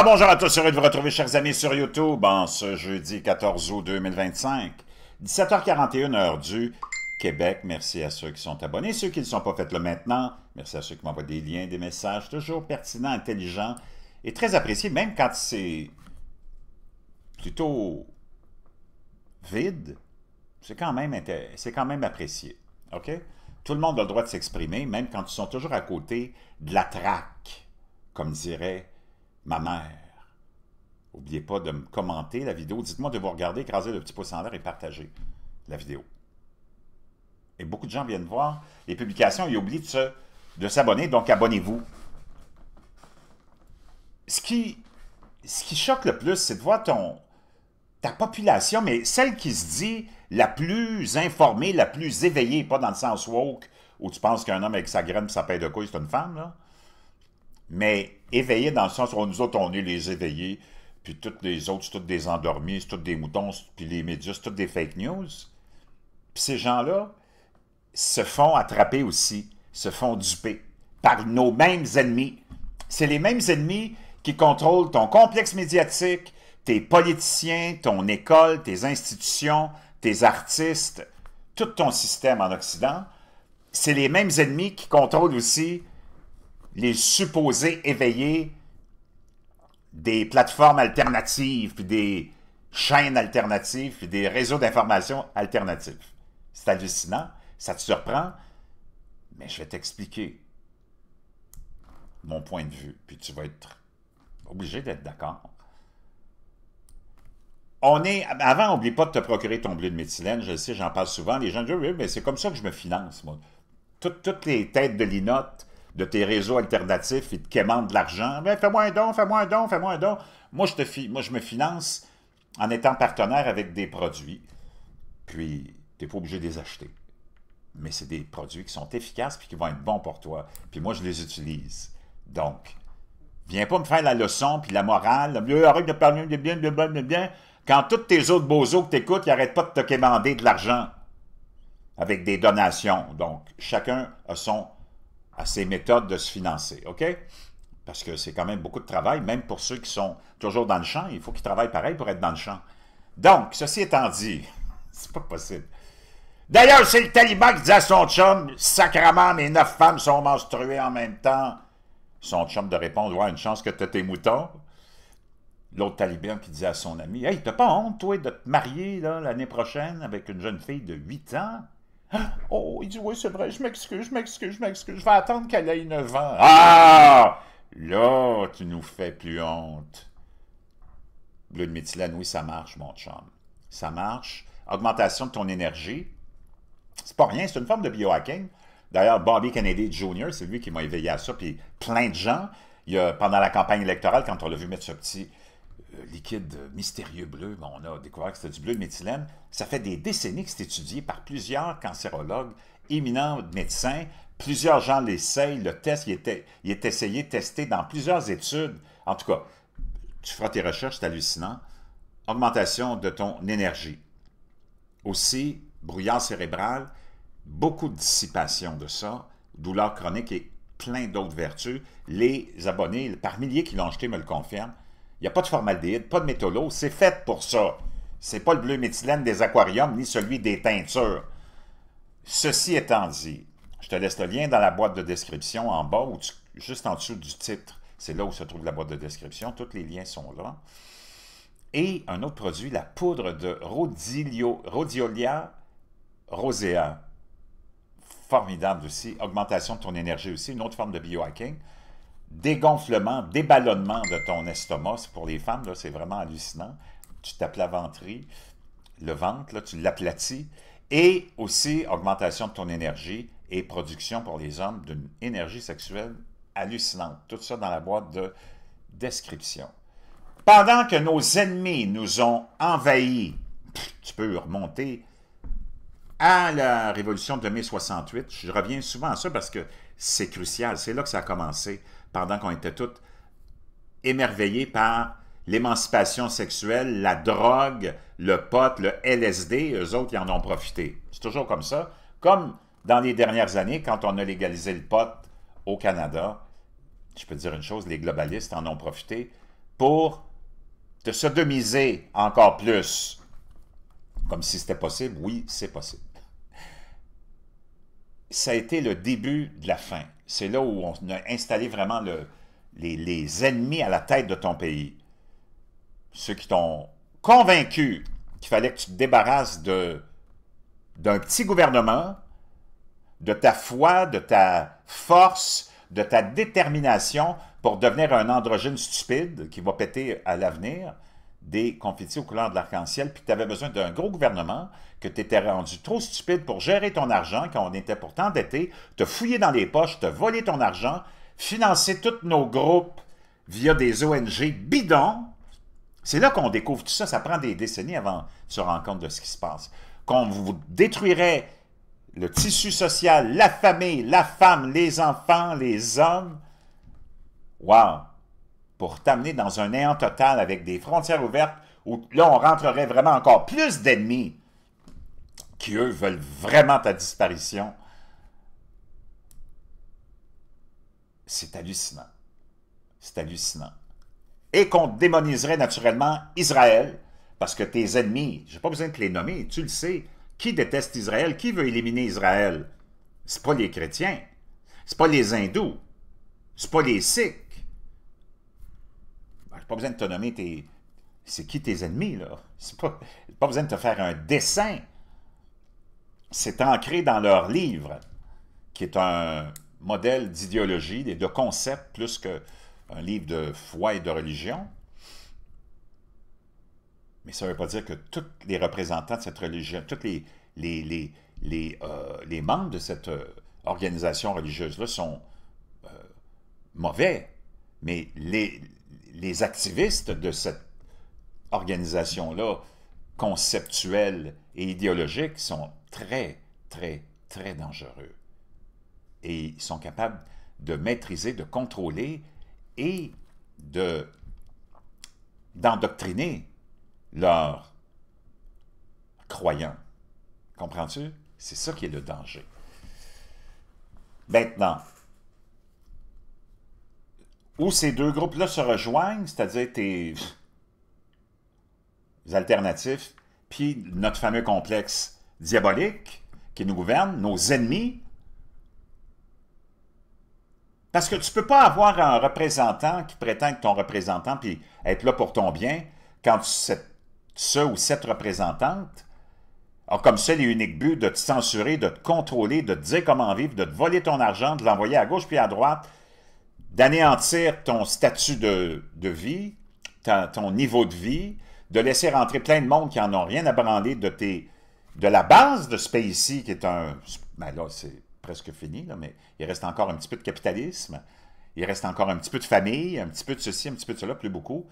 Alors, bonjour à tous, heureux de vous retrouver, chers amis, sur YouTube, en ce jeudi 14 août 2025, 17h41, heure du Québec. Merci à ceux qui sont abonnés, ceux qui ne le sont pas, faites-le maintenant. Merci à ceux qui m'envoient des liens, des messages, toujours pertinents, intelligents et très appréciés, même quand c'est plutôt vide, c'est quand même apprécié, OK? Tout le monde a le droit de s'exprimer, même quand ils sont toujours à côté de la traque, comme dirait ma mère. N'oubliez pas de me commenter la vidéo. Dites-moi de vous regarder, écraser le petit pouce en l'air et partager la vidéo. Et beaucoup de gens viennent voir les publications et oublient de s'abonner, donc abonnez-vous. Ce qui choque le plus, c'est de voir ta population, mais celle qui se dit la plus informée, la plus éveillée, pas dans le sens woke, où tu penses qu'un homme avec sa graine et sa paille de couilles, c'est une femme, là. Mais éveillée dans le sens où nous autres, on est les éveillés, puis toutes les autres, c'est toutes des endormis, c'est toutes des moutons, puis les médias, c'est toutes des fake news. Puis ces gens-là se font attraper aussi, se font duper par nos mêmes ennemis. C'est les mêmes ennemis qui contrôlent ton complexe médiatique, tes politiciens, ton école, tes institutions, tes artistes, tout ton système en Occident. C'est les mêmes ennemis qui contrôlent aussi les supposés éveillés des plateformes alternatives, puis des chaînes alternatives, puis des réseaux d'information alternatifs. C'est hallucinant, ça te surprend, mais je vais t'expliquer mon point de vue, puis tu vas être obligé d'être d'accord. Avant, n'oublie pas de te procurer ton bleu de méthylène, je le sais, j'en parle souvent, les gens disent « Oui, mais c'est comme ça que je me finance, moi. » Toutes les têtes de linotte de tes réseaux alternatifs, ils te quémandent de l'argent. Ben, fais-moi un don, fais-moi un don, fais-moi un don. Moi, je me finance en étant partenaire avec des produits. Puis, tu n'es pas obligé de les acheter. Mais c'est des produits qui sont efficaces et qui vont être bons pour toi. Puis moi, je les utilise. Donc, viens pas me faire la leçon puis la morale. Arrête de parler de bien, de bien, de bien. Quand tous tes autres bozos que tu écoutes, ils n'arrêtent pas de te quémander de l'argent avec des donations. Donc, chacun a ses méthodes de se financer, OK? Parce que c'est quand même beaucoup de travail, même pour ceux qui sont toujours dans le champ, il faut qu'ils travaillent pareil pour être dans le champ. Donc, ceci étant dit, c'est pas possible. D'ailleurs, c'est le taliban qui dit à son chum, « Sacrement, mes 9 femmes sont menstruées en même temps. » Son chum de répondre, « Ouais, une chance que t'as tes moutons. » L'autre taliban qui dit à son ami, « Hey, t'as pas honte, toi, de te marier l'année prochaine avec une jeune fille de 8 ans? » Oh, il dit, oui, c'est vrai, je m'excuse, je vais attendre qu'elle ait 9 ans. Ah! Là, tu nous fais plus honte. Bleu de méthylène, oui, ça marche, mon chum. Ça marche. Augmentation de ton énergie. C'est pas rien, c'est une forme de biohacking. D'ailleurs, Bobby Kennedy Jr., c'est lui qui m'a éveillé à ça, puis plein de gens. Pendant la campagne électorale, quand on l'a vu mettre ce petit liquide mystérieux bleu, bon, on a découvert que c'était du bleu de méthylène. Ça fait des décennies que c'est étudié par plusieurs cancérologues, éminents médecins. Plusieurs gens l'essayent, le test, il est essayé, testé dans plusieurs études. En tout cas, tu feras tes recherches, c'est hallucinant. Augmentation de ton énergie. Aussi, brouillard cérébral, beaucoup de dissipation de ça, douleur chronique et plein d'autres vertus. Les abonnés, par milliers qui l'ont acheté, me le confirment. Il n'y a pas de formaldéhyde, pas de métallose, c'est fait pour ça. C'est pas le bleu méthylène des aquariums, ni celui des teintures. Ceci étant dit, je te laisse le lien dans la boîte de description en bas, juste en dessous du titre. C'est là où se trouve la boîte de description, tous les liens sont là. Et un autre produit, la poudre de Rhodiolia rosea. Formidable aussi, augmentation de ton énergie aussi, une autre forme de biohacking. Dégonflement, déballonnement de ton estomac, c'est pour les femmes, c'est vraiment hallucinant. Tu t'aplaventris le ventre, là, tu l'aplatis. Et aussi, augmentation de ton énergie et production pour les hommes d'une énergie sexuelle hallucinante. Tout ça dans la boîte de description. Pendant que nos ennemis nous ont envahis, tu peux remonter à la révolution de mai 68. Je reviens souvent à ça parce que c'est crucial. C'est là que ça a commencé, pendant qu'on était tous émerveillés par l'émancipation sexuelle, la drogue, le pot, le LSD. Eux autres, ils en ont profité. C'est toujours comme ça. Comme dans les dernières années, quand on a légalisé le pot au Canada, je peux te dire une chose, les globalistes en ont profité pour te sodomiser encore plus. Comme si c'était possible. Oui, c'est possible. Ça a été le début de la fin. C'est là où on a installé vraiment les ennemis à la tête de ton pays. Ceux qui t'ont convaincu qu'il fallait que tu te débarrasses d'un petit gouvernement, de ta foi, de ta force, de ta détermination pour devenir un androgyne stupide qui va péter à l'avenir des confettis aux couleurs de l'arc-en-ciel, puis que tu avais besoin d'un gros gouvernement, que tu étais rendu trop stupide pour gérer ton argent quand on était pour t'endetter, te fouiller dans les poches, te voler ton argent, financer tous nos groupes via des ONG bidons. C'est là qu'on découvre tout ça. Ça prend des décennies avant de se rendre compte de ce qui se passe. Qu'on vous détruirait le tissu social, la famille, la femme, les enfants, les hommes. Wow! Pour t'amener dans un néant total avec des frontières ouvertes où là, on rentrerait vraiment encore plus d'ennemis qui, eux, veulent vraiment ta disparition. C'est hallucinant. C'est hallucinant. Et qu'on démoniserait naturellement Israël, parce que tes ennemis, je n'ai pas besoin de te les nommer, tu le sais, qui déteste Israël, qui veut éliminer Israël? C'est pas les chrétiens, c'est pas les hindous, c'est pas les sikhs. Ben, j'ai pas besoin de te nommer c'est qui tes ennemis, là? J'ai pas besoin de te faire un dessin. C'est ancré dans leur livre, qui est un modèle d'idéologie et de concept plus que un livre de foi et de religion. Mais ça ne veut pas dire que tous les représentants de cette religion, tous les membres de cette organisation religieuse-là sont mauvais. Mais les activistes de cette organisation-là, conceptuelle et idéologique, sont très, très, très dangereux. Et ils sont capables de maîtriser, de contrôler et d'endoctriner leurs croyants. Comprends-tu? C'est ça qui est le danger. Maintenant, où ces deux groupes-là se rejoignent, c'est-à-dire tes alternatifs, puis notre fameux complexe diabolique qui nous gouverne, nos ennemis. Parce que tu ne peux pas avoir un représentant qui prétend être ton représentant puis être là pour ton bien quand ce ou cette représentante a comme seul et unique but de te censurer, de te contrôler, de te dire comment vivre, de te voler ton argent, de l'envoyer à gauche puis à droite, d'anéantir ton statut de vie, ton niveau de vie, de laisser rentrer plein de monde qui n'en ont rien à branler de la base de ce pays-ci qui est un... Ben là, c'est presque fini, là, mais il reste encore un petit peu de capitalisme, il reste encore un petit peu de famille, un petit peu de ceci, un petit peu de cela, plus beaucoup,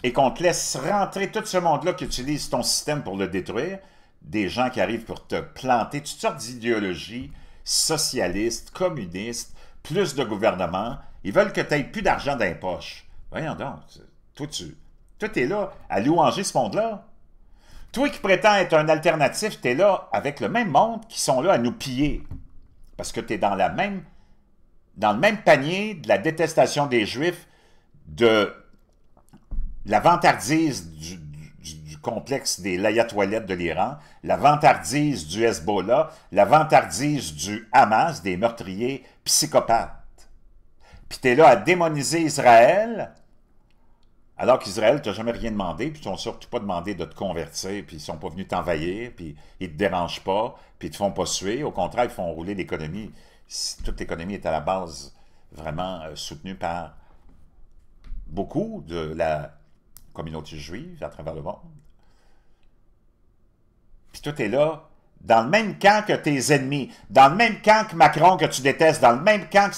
et qu'on te laisse rentrer tout ce monde-là qui utilise ton système pour le détruire, des gens qui arrivent pour te planter toutes sortes d'idéologies socialistes, communistes, plus de gouvernement, ils veulent que tu n'aies plus d'argent dans les poches. Voyons donc, toi, tu es là à louanger ce monde-là. Toi qui prétends être un alternatif, tu es là avec le même monde qui sont là à nous piller. Parce que tu es dans le même panier de la détestation des Juifs, de la vantardise du complexe des l'ayatollahs de l'Iran, la vantardise du Hezbollah, la vantardise du Hamas, des meurtriers psychopathes. Puis tu es là à démoniser Israël, alors qu'Israël ne t'a jamais rien demandé, puis ils t'ont surtout pas demandé de te convertir, puis ils sont pas venus t'envahir, puis ils ne te dérangent pas, puis ils te font pas suer. Au contraire, ils font rouler l'économie. Toute l'économie est à la base vraiment soutenue par beaucoup de la communauté juive à travers le monde. Puis tout est là, dans le même camp que tes ennemis, dans le même camp que Macron que tu détestes, dans le même camp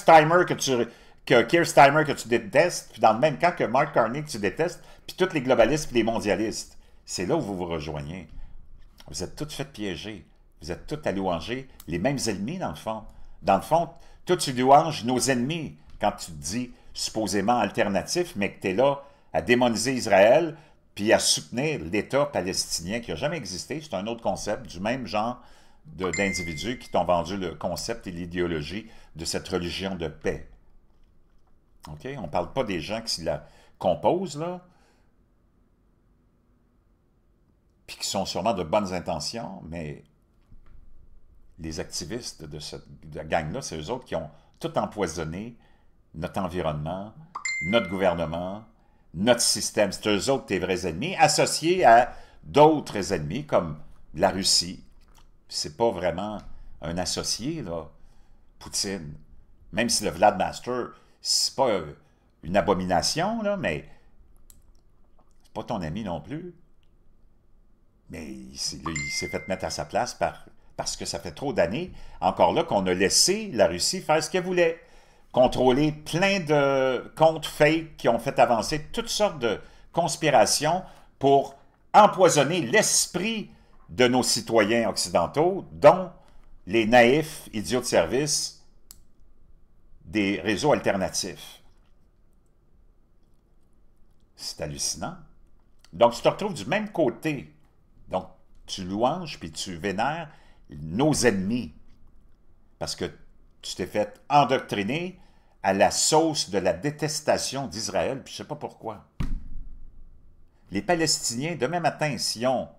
que Keir Starmer que tu détestes, puis dans le même camp que Mark Carney que tu détestes, puis tous les globalistes puis les mondialistes. C'est là où vous vous rejoignez. Vous êtes tous fait piéger. Vous êtes tous à louanger les mêmes ennemis, dans le fond. Dans le fond, toi, tu louanges nos ennemis quand tu te dis supposément alternatif, mais que tu es là à démoniser Israël puis à soutenir l'État palestinien qui n'a jamais existé. C'est un autre concept du même genre d'individus qui t'ont vendu le concept et l'idéologie de cette religion de paix. Okay? On ne parle pas des gens qui la composent, là, puis qui sont sûrement de bonnes intentions, mais les activistes de cette gang-là, c'est eux autres qui ont tout empoisonné notre environnement, notre gouvernement, notre système. C'est eux autres tes vrais ennemis, associés à d'autres ennemis, comme la Russie. C'est pas vraiment un associé, là, Poutine. Même si le Vlad Master, c'est pas une abomination, là, mais c'est pas ton ami non plus. Mais il s'est fait mettre à sa place parce que ça fait trop d'années, encore là, qu'on a laissé la Russie faire ce qu'elle voulait. Contrôler plein de comptes fake qui ont fait avancer toutes sortes de conspirations pour empoisonner l'esprit de nos citoyens occidentaux, dont les naïfs idiots de service des réseaux alternatifs. C'est hallucinant. Donc, tu te retrouves du même côté. Donc, tu louanges puis tu vénères nos ennemis. Parce que tu t'es fait endoctriner à la sauce de la détestation d'Israël, puis je ne sais pas pourquoi. Les Palestiniens, demain matin, s'ils ont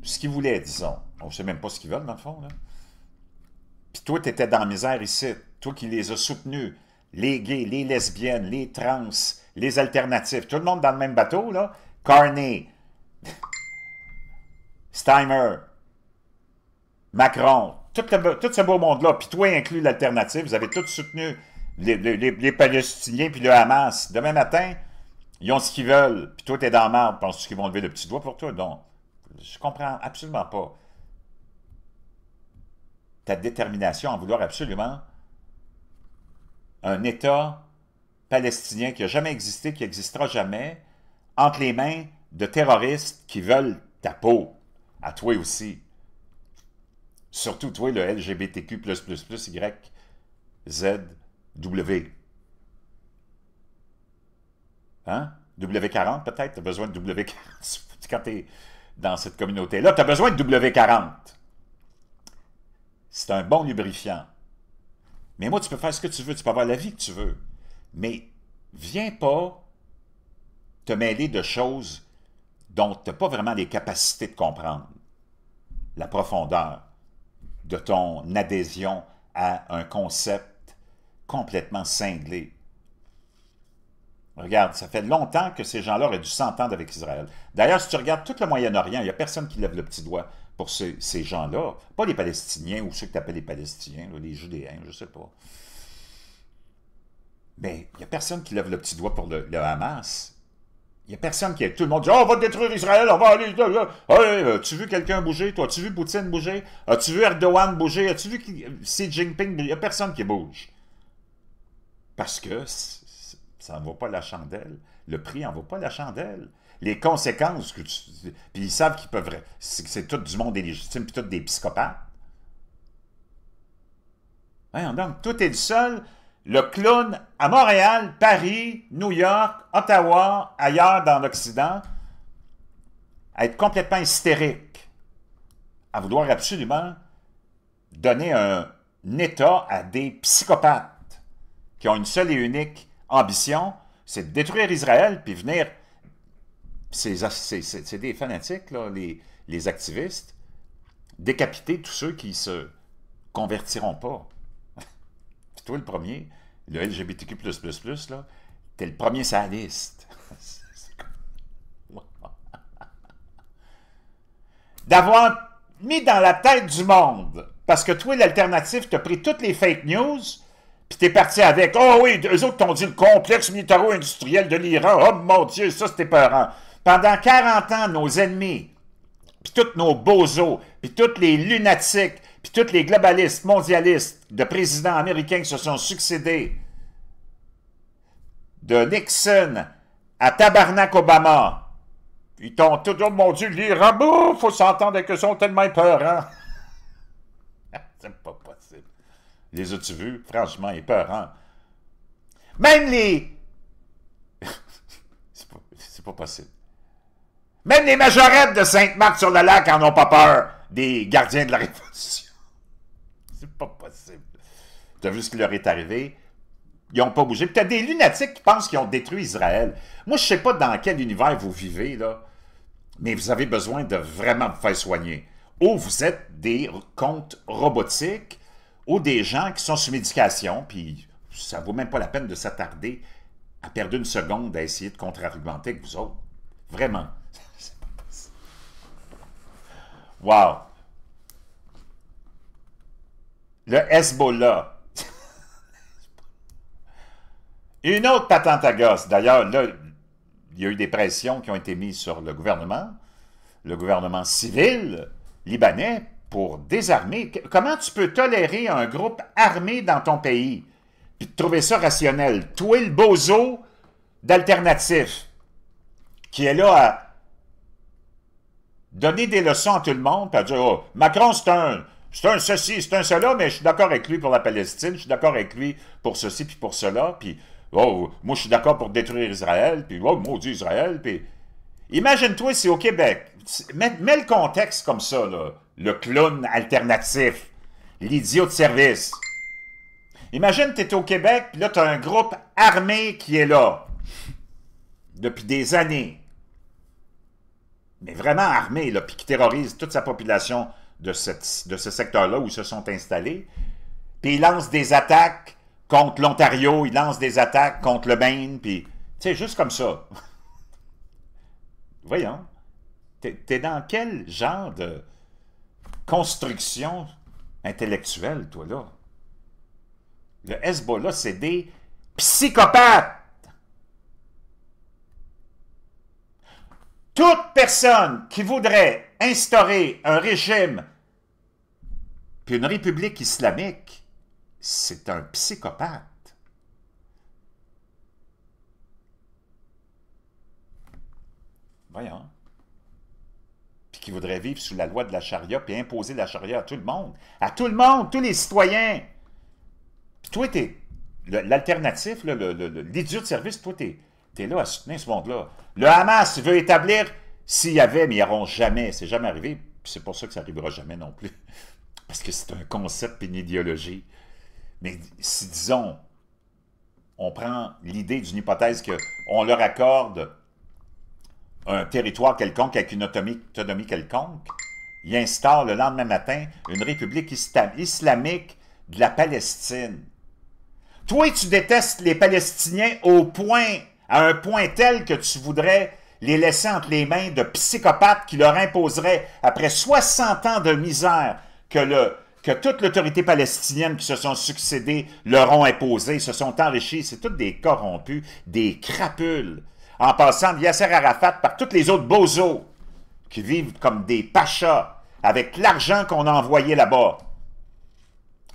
ce qu'ils voulaient, disons, on ne sait même pas ce qu'ils veulent, dans le fond, là. Puis toi, tu étais dans la misère ici, toi qui les as soutenus, les gays, les lesbiennes, les trans, les alternatifs, tout le monde dans le même bateau, là, Carney, Steimer, Macron, tout ce beau monde-là, puis toi inclus l'alternative, vous avez tous soutenu les Palestiniens puis le Hamas. Demain matin, ils ont ce qu'ils veulent, puis toi, t'es dans la merde, penses-tu qu'ils vont lever le petit doigt pour toi? Non. Je comprends absolument pas ta détermination à vouloir absolument un État palestinien qui n'a jamais existé, qui n'existera jamais, entre les mains de terroristes qui veulent ta peau, à toi aussi. Surtout toi, le LGBTQ++, Y, Z, W. Hein? W40 peut-être? Tu as besoin de W40 quand tu es dans cette communauté-là. Tu as besoin de W40. C'est un bon lubrifiant. Mais moi, tu peux faire ce que tu veux. Tu peux avoir la vie que tu veux. Mais viens pas te mêler de choses dont tu n'as pas vraiment les capacités de comprendre. La profondeur de ton adhésion à un concept complètement cinglé. Regarde, ça fait longtemps que ces gens-là auraient dû s'entendre avec Israël. D'ailleurs, si tu regardes tout le Moyen-Orient, il n'y a personne qui lève le petit doigt pour ces gens-là. Pas les Palestiniens ou ceux que tu appelles les Palestiniens, là, les Judéens, je ne sais pas. Mais il n'y a personne qui lève le petit doigt pour le Hamas. Il n'y a personne qui... Tout le monde dit « Oh, on va détruire Israël, on va aller... As-tu vu quelqu'un bouger? Toi, as-tu vu Poutine bouger? As-tu vu Erdogan bouger? As-tu vu Xi Jinping? Il n'y a personne qui bouge. » Parce que ça n'en vaut pas la chandelle. Le prix n'en vaut pas la chandelle. Les conséquences que tu... Puis ils savent qu'ils peuvent... C'est tout du monde illégitime, puis tout des psychopathes. Hein, donc, tout est le seul... Le clown à Montréal, Paris, New York, Ottawa, ailleurs dans l'Occident, à être complètement hystérique, à vouloir absolument donner un état à des psychopathes qui ont une seule et unique ambition, c'est de détruire Israël, puis venir... C'est des fanatiques, là, les activistes, décapiter tous ceux qui se convertiront pas. Puis toi, le premier, le LGBTQ++, là, t'es le premier sur la liste. D'avoir mis dans la tête du monde, parce que toi, l'alternative, t'as pris toutes les fake news, puis t'es parti avec « Oh oui, eux autres t'ont dit le complexe militaro-industriel de l'Iran. Oh mon Dieu, ça c'était peurant. » Pendant 40 ans, nos ennemis, puis tous nos bozos, puis tous les lunatiques, puis tous les globalistes, mondialistes, de présidents américains qui se sont succédés, de Nixon à Tabarnak Obama, ils t'ont tout dit « Oh mon Dieu, l'Iran, il faut s'entendre avec eux, ils sont tellement épeurants. » C'est pas possible. Les as-tu vus? Franchement, épeurants. Même les... C'est pas possible. Même les majorettes de Sainte-Marthe-sur-le-Lac en ont pas peur des gardiens de la Révolution. C'est pas possible. Tu as vu ce qui leur est arrivé? Ils n'ont pas bougé. Puis tu as des lunatiques qui pensent qu'ils ont détruit Israël. Moi, je ne sais pas dans quel univers vous vivez, là, mais vous avez besoin de vraiment vous faire soigner. Ou vous êtes des comptes robotiques, ou des gens qui sont sous médication, puis ça ne vaut même pas la peine de s'attarder à perdre une seconde à essayer de contre-argumenter avec vous autres. Vraiment. Wow. Le Hezbollah. Une autre patente à gosse. D'ailleurs, là, il y a eu des pressions qui ont été mises sur le gouvernement civil libanais, pour désarmer. Comment tu peux tolérer un groupe armé dans ton pays, puis trouver ça rationnel? Toi, le bozo d'alternatif, qui est là à donner des leçons à tout le monde, puis à dire, oh, Macron, c'est un ceci, c'est un cela, mais je suis d'accord avec lui pour la Palestine, je suis d'accord avec lui pour ceci, puis pour cela, puis, oh, moi, je suis d'accord pour détruire Israël, puis, oh, maudit Israël, puis... Imagine-toi si au Québec, mets le contexte comme ça, là, le clown alternatif, l'idiot de service. Imagine tu es au Québec, puis là, tu as un groupe armé qui est là, depuis des années, mais vraiment armé, là, puis qui terrorise toute sa population de ce secteur-là où ils se sont installés, puis ils lancent des attaques contre l'Ontario, ils lancent des attaques contre le Maine, puis, tu sais, juste comme ça. Voyons, t'es dans quel genre de construction intellectuelle, toi, là? Le Hezbollah, c'est des psychopathes! Toute personne qui voudrait instaurer un régime puis une république islamique, c'est un psychopathe. Voyons. Puis qui voudrait vivre sous la loi de la charia, puis imposer la charia à tout le monde, tous les citoyens. Puis toi, t'es l'alternatif, l'idiot de service, toi, t'es là à soutenir ce monde-là. Le Hamas veut établir, s'il y avait, mais ils n'auront jamais, c'est jamais arrivé, puis c'est pour ça que ça n'arrivera jamais non plus, parce que c'est un concept et une idéologie. Mais si, disons, on prend l'idée d'une hypothèse qu'on leur accorde un territoire quelconque avec une autonomie quelconque, il instaure le lendemain matin une république islamique de la Palestine. Toi, tu détestes les Palestiniens à un point tel que tu voudrais les laisser entre les mains de psychopathes qui leur imposeraient, après 60 ans de misère que toute l'autorité palestinienne qui se sont succédés leur ont imposé, se sont enrichis. C'est tous des corrompus, des crapules. En passant de Yasser Arafat par tous les autres bozos qui vivent comme des pachas avec l'argent qu'on a envoyé là-bas,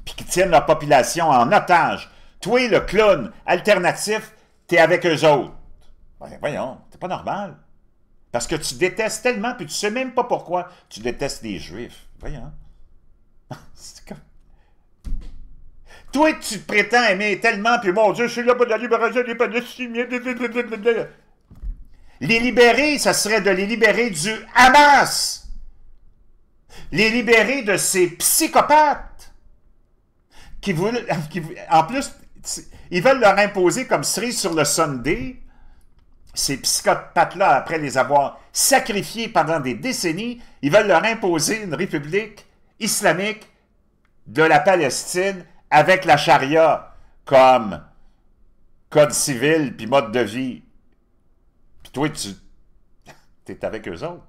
puis qui tiennent leur population en otage. Toi, le clown alternatif, t'es avec eux autres. Ben, voyons, c'est pas normal. Parce que tu détestes tellement, puis tu sais même pas pourquoi tu détestes les Juifs. Voyons. C'est comme... Toi, tu te prétends aimer tellement, puis mon Dieu, je suis là pour la libération des Palestiniens. Les libérer, ça serait de les libérer du Hamas. Les libérer de ces psychopathes qui veulent, en plus, ils veulent leur imposer comme cerise sur le sundae, ces psychopathes-là, après les avoir sacrifiés pendant des décennies, ils veulent leur imposer une république islamique de la Palestine avec la charia comme code civil puis mode de vie. Puis toi, tu es avec eux autres.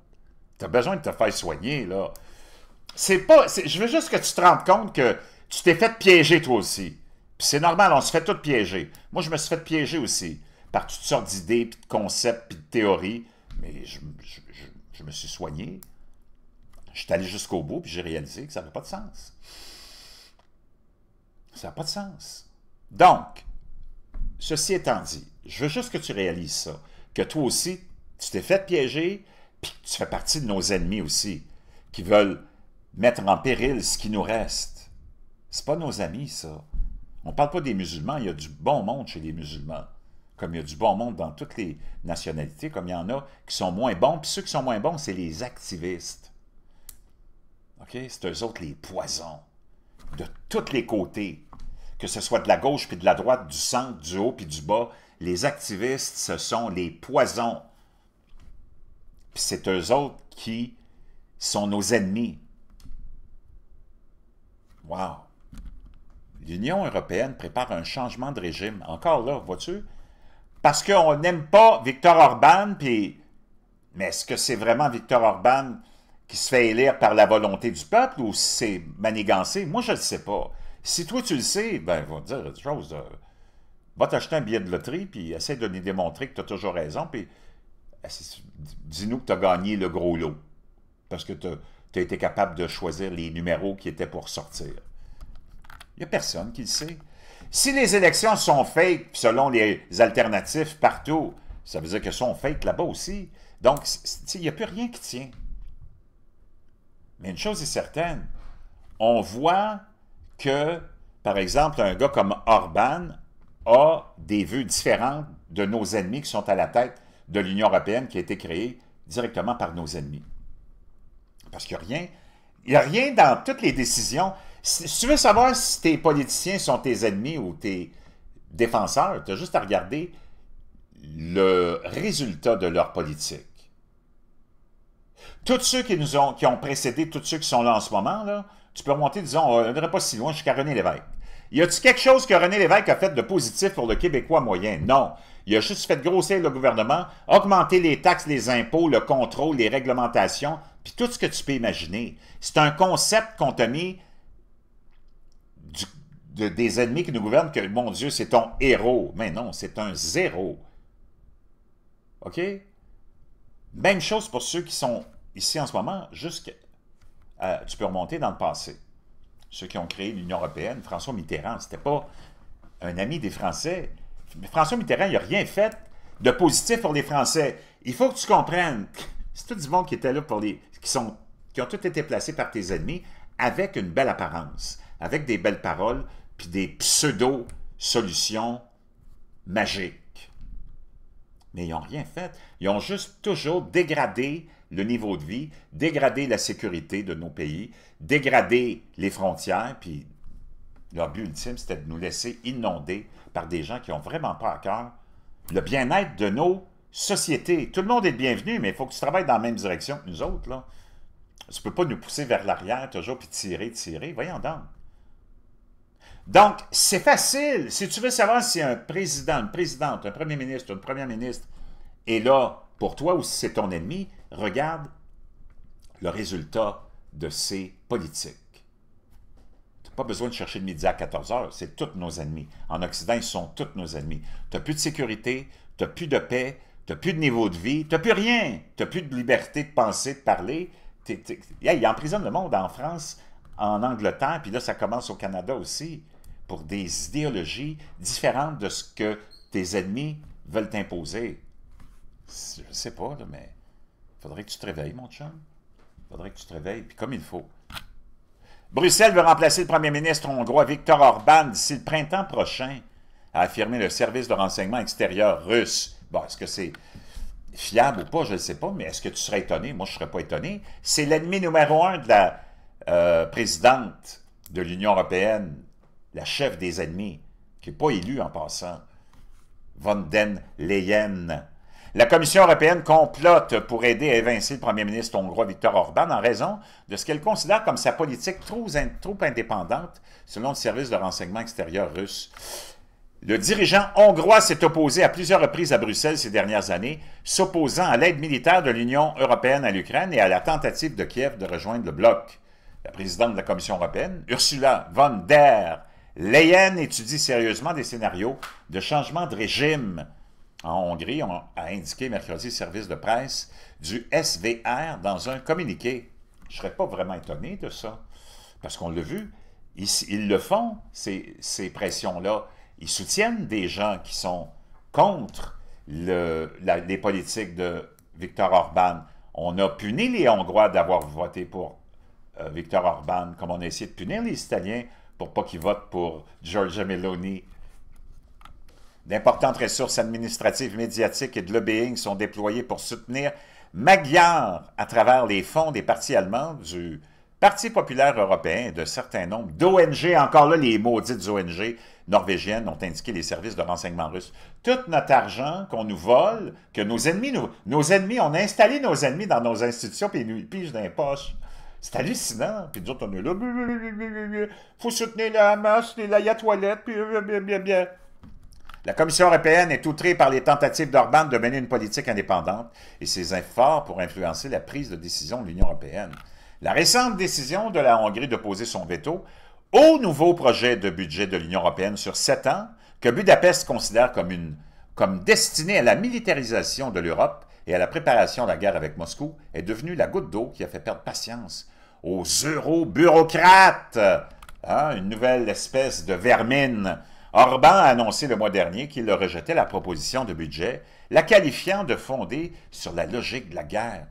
Tu as besoin de te faire soigner, là. Je veux juste que tu te rendes compte que tu t'es fait piéger, toi aussi. Puis c'est normal, on se fait tous piéger. Moi, je me suis fait piéger aussi par toutes sortes d'idées, puis de concepts, puis de théories. Mais je me suis soigné. Je suis allé jusqu'au bout, puis j'ai réalisé que ça n'avait pas de sens. Ça n'a pas de sens. Donc, ceci étant dit, je veux juste que tu réalises ça, que toi aussi, tu t'es fait piéger, puis tu fais partie de nos ennemis aussi, qui veulent mettre en péril ce qui nous reste. C'est pas nos amis, ça. On ne parle pas des musulmans, il y a du bon monde chez les musulmans, comme il y a du bon monde dans toutes les nationalités, comme il y en a qui sont moins bons, puis ceux qui sont moins bons, c'est les activistes. OK? C'est eux autres les poisons, de tous les côtés, que ce soit de la gauche puis de la droite, du centre, du haut puis du bas, les activistes, ce sont les poisons. Puis c'est eux autres qui sont nos ennemis. Wow! L'Union européenne prépare un changement de régime. Encore là, vois-tu? Parce qu'on n'aime pas Viktor Orban, puis... Mais est-ce que c'est vraiment Viktor Orban qui se fait élire par la volonté du peuple ou c'est manigancé? Moi, je ne le sais pas. Si toi, tu le sais, ben, va te dire autre chose. Va t'acheter un billet de loterie, puis essaie de nous démontrer que tu as toujours raison, puis dis-nous que tu as gagné le gros lot. Parce que tu as été capable de choisir les numéros qui étaient pour sortir. Il n'y a personne qui le sait. Si les élections sont fake, selon les alternatifs partout, ça veut dire qu'elles sont fake là-bas aussi. Donc, il n'y a plus rien qui tient. Mais une chose est certaine, on voit que, par exemple, un gars comme Orban a des vues différentes de nos ennemis qui sont à la tête de l'Union européenne qui a été créée directement par nos ennemis. Parce qu'il n'y a rien dans toutes les décisions. Si tu veux savoir si tes politiciens sont tes ennemis ou tes défenseurs, tu as juste à regarder le résultat de leur politique. Tous ceux qui ont précédé, tous ceux qui sont là en ce moment, là, tu peux remonter, disons, on n'irait pas si loin jusqu'à René Lévesque. Y a-t-il quelque chose que René Lévesque a fait de positif pour le Québécois moyen? Non. Il a juste fait grossir le gouvernement, augmenter les taxes, les impôts, le contrôle, les réglementations, puis tout ce que tu peux imaginer. C'est un concept qu'on t'a mis des ennemis qui nous gouvernent, que, mon Dieu, c'est ton héros. Mais non, c'est un zéro. OK? Même chose pour ceux qui sont ici en ce moment, tu peux remonter dans le passé. Ceux qui ont créé l'Union européenne, François Mitterrand, c'était pas un ami des Français. François Mitterrand, il n'a rien fait de positif pour les Français. Il faut que tu comprennes, c'est tout du monde qui était là pour qui ont tous été placés par tes ennemis avec une belle apparence, avec des belles paroles, puis des pseudo-solutions magiques. Mais ils n'ont rien fait. Ils ont juste toujours dégradé le niveau de vie, dégradé la sécurité de nos pays, dégradé les frontières, puis leur but ultime, c'était de nous laisser inonder par des gens qui n'ont vraiment pas à cœur le bien-être de nos sociétés. Tout le monde est le bienvenu, mais il faut que tu travailles dans la même direction que nous autres, là. Tu ne peux pas nous pousser vers l'arrière toujours, puis tirer. Voyons donc. Donc, c'est facile. Si tu veux savoir si un président, une présidente, un premier ministre, une première ministre est là pour toi ou si c'est ton ennemi, regarde le résultat de ces politiques. Tu n'as pas besoin de chercher le midi à 14 heures, c'est tous nos ennemis. En Occident, ils sont tous nos ennemis. Tu n'as plus de sécurité, tu n'as plus de paix, tu n'as plus de niveau de vie, tu n'as plus rien. Tu n'as plus de liberté de penser, de parler. Ils emprisonnent le monde en France, en Angleterre, puis là, ça commence au Canada aussi, pour des idéologies différentes de ce que tes ennemis veulent t'imposer. Je ne sais pas, là, mais il faudrait que tu te réveilles, mon chum. Il faudrait que tu te réveilles, puis comme il faut. Bruxelles veut remplacer le premier ministre hongrois Viktor Orban d'ici le printemps prochain, a affirmé le service de renseignement extérieur russe. Bon, est-ce que c'est fiable ou pas, je ne sais pas, mais est-ce que tu serais étonné? Moi, je ne serais pas étonné. C'est l'ennemi numéro un de la présidente de l'Union européenne, la chef des ennemis, qui n'est pas élue en passant, von den Leyen. La Commission européenne complote pour aider à évincer le premier ministre hongrois Viktor Orban en raison de ce qu'elle considère comme sa politique trop indépendante, selon le service de renseignement extérieur russe. Le dirigeant hongrois s'est opposé à plusieurs reprises à Bruxelles ces dernières années, s'opposant à l'aide militaire de l'Union européenne à l'Ukraine et à la tentative de Kiev de rejoindre le bloc. La présidente de la Commission européenne, Ursula von der Leyen, étudie sérieusement des scénarios de changement de régime en Hongrie, a indiqué mercredi le service de presse du SVR dans un communiqué. Je ne serais pas vraiment étonné de ça, parce qu'on l'a vu, ils le font, ces pressions-là. Ils soutiennent des gens qui sont contre les politiques de Viktor Orban. On a puni les Hongrois d'avoir voté pour Viktor Orban, comme on a essayé de punir les Italiens pour pas qu'ils votent pour Giorgia Meloni. D'importantes ressources administratives, médiatiques et de lobbying sont déployées pour soutenir Magyar à travers les fonds des partis allemands du Parti populaire européen et de certains nombres d'ONG, encore là, les maudites ONG norvégiennes ont indiqué les services de renseignement russes. Tout notre argent qu'on nous vole, que nos ennemis, on a installé nos ennemis dans nos institutions, puis ils nous pigent dans les poches. C'est hallucinant. Puis nous autres, on est là, faut soutenir la Hamas, les ayatollahs, puis bien. La Commission européenne est outrée par les tentatives d'Orban de mener une politique indépendante et ses efforts pour influencer la prise de décision de l'Union européenne. La récente décision de la Hongrie de poser son veto au nouveau projet de budget de l'Union européenne sur 7 ans, que Budapest considère comme destiné à la militarisation de l'Europe et à la préparation de la guerre avec Moscou, est devenue la goutte d'eau qui a fait perdre patience aux euro-bureaucrates. Hein, une nouvelle espèce de vermine. Orban a annoncé le mois dernier qu'il rejetait la proposition de budget, la qualifiant de fondée sur la logique de la guerre.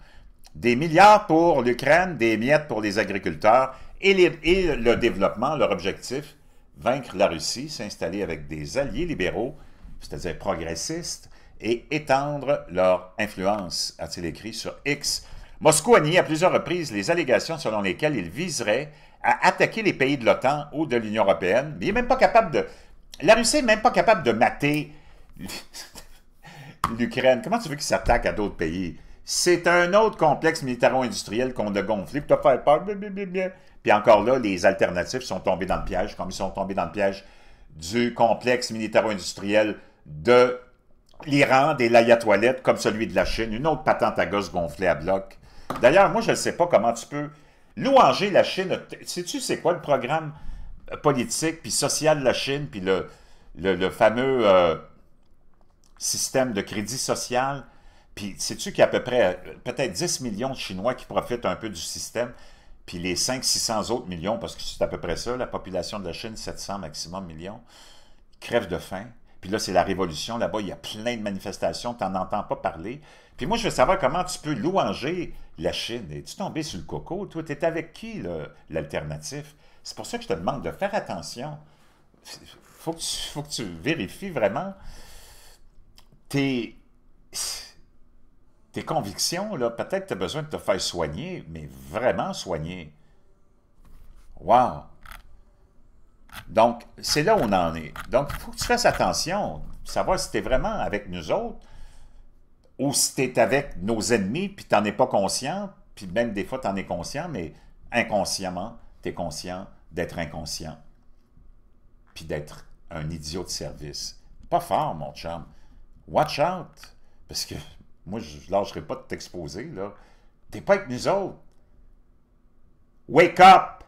Des milliards pour l'Ukraine, des miettes pour les agriculteurs et le développement, leur objectif, vaincre la Russie, s'installer avec des alliés libéraux, c'est-à-dire progressistes, et étendre leur influence, a-t-il écrit sur X. Moscou a nié à plusieurs reprises les allégations selon lesquelles il viserait à attaquer les pays de l'OTAN ou de l'Union européenne, mais il n'est même pas capable de... La Russie n'est même pas capable de mater l'Ukraine. Comment tu veux qu'il s'attaque à d'autres pays? C'est un autre complexe militaro-industriel qu'on a gonflé pour te faire peur. Puis encore là, les alternatifs sont tombés dans le piège, comme ils sont tombés dans le piège du complexe militaro-industriel de l'Iran, des l'ayatollahs, comme celui de la Chine, une autre patente à gosse gonflée à bloc. D'ailleurs, moi, je ne sais pas comment tu peux louanger la Chine. Sais-tu c'est quoi le programme politique puis social de la Chine, puis le fameux système de crédit social? Puis sais-tu qu'il y a à peu près peut-être 10 millions de Chinois qui profitent un peu du système, puis les 500-600 autres millions, parce que c'est à peu près ça, la population de la Chine, 700 maximum millions, crèvent de faim. Puis là, c'est la révolution. Là-bas, il y a plein de manifestations, tu n'en entends pas parler. Puis moi, je veux savoir comment tu peux louanger la Chine. Es-tu tombé sur le coco? Toi, tu es avec qui, l'alternatif? C'est pour ça que je te demande de faire attention. Faut que tu vérifies vraiment tes convictions. Là. Peut-être que tu as besoin de te faire soigner, mais vraiment soigner. Wow! Donc, c'est là où on en est. Donc, il faut que tu fasses attention, savoir si tu es vraiment avec nous autres ou si tu es avec nos ennemis, puis tu n'en es pas conscient, puis même des fois, tu en es conscient, mais inconsciemment, tu es conscient d'être inconscient, puis d'être un idiot de service. Pas fort, mon chum. Watch out! Parce que moi, je ne lâcherai pas de t'exposer, là. Tu n'es pas avec nous autres. Wake up!